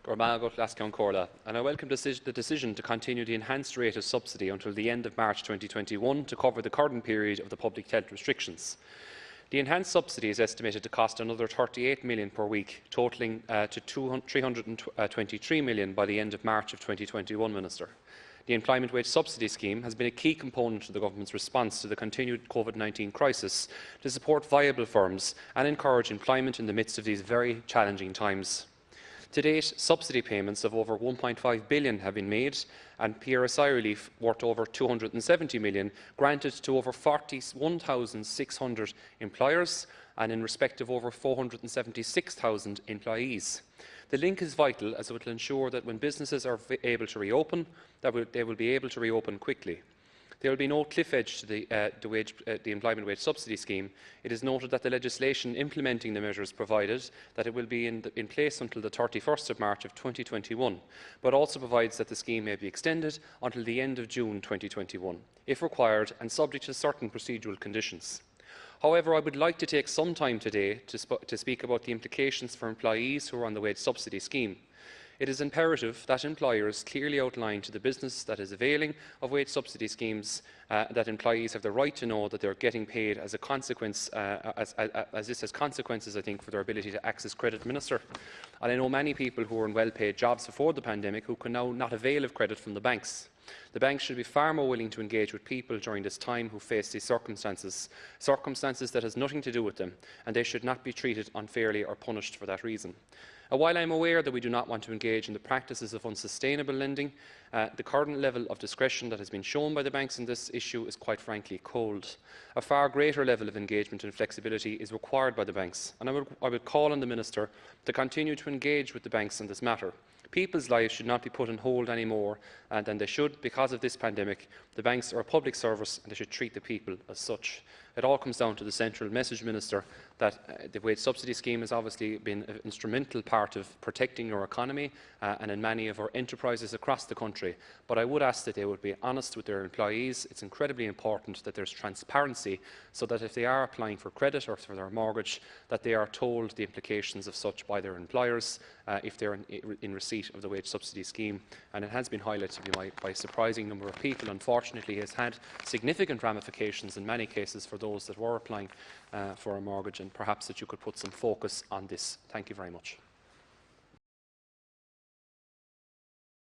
and I welcome the decision to continue the enhanced rate of subsidy until the end of March 2021 to cover the current period of the public health restrictions. The enhanced subsidy is estimated to cost another €38 million per week, totalling to €323 million by the end of March of 2021, Minister. The Employment Wage Subsidy Scheme has been a key component of the Government's response to the continued COVID-19 crisis to support viable firms and encourage employment in the midst of these very challenging times. To date, subsidy payments of over €1.5 billion have been made, and PRSI relief worth over €270 million granted to over 41,600 employers and in respect of over 476,000 employees. The link is vital, as it will ensure that when businesses are able to reopen, they will be able to reopen quickly. There will be no cliff edge to the Employment Wage Subsidy Scheme. It is noted that the legislation implementing the measures provided that it will be in place until the 31st of March of 2021, but also provides that the scheme may be extended until the end of June 2021, if required and subject to certain procedural conditions. However, I would like to take some time today to speak about the implications for employees who are on the wage subsidy scheme. It is imperative that employers clearly outline to the business that is availing of wage subsidy schemes that employees have the right to know that they are getting paid as a consequence, as this has consequences, I think, for their ability to access credit, Minister. And I know many people who were in well-paid jobs before the pandemic who can now not avail of credit from the banks. The banks should be far more willing to engage with people during this time who face these circumstances that has nothing to do with them, and they should not be treated unfairly or punished for that reason. While I am aware that we do not want to engage in the practices of unsustainable lending, the current level of discretion that has been shown by the banks in this issue is quite frankly cold. A far greater level of engagement and flexibility is required by the banks, and I would call on the Minister to continue to engage with the banks on this matter. People's lives should not be put on hold any more than they should because of this pandemic. The banks are a public service and they should treat the people as such. It all comes down to the central message, Minister, that the wage subsidy scheme has obviously been an instrumental part of protecting our economy and in many of our enterprises across the country. But I would ask that they would be honest with their employees. It's incredibly important that there's transparency so that if they are applying for credit or for their mortgage, that they are told the implications of such by their employers if they're in receipt of the wage subsidy scheme. And it has been highlighted by a surprising number of people. Unfortunately, it has had significant ramifications in many cases for those that were applying for a mortgage, and perhaps that you could put some focus on this. Thank you very much.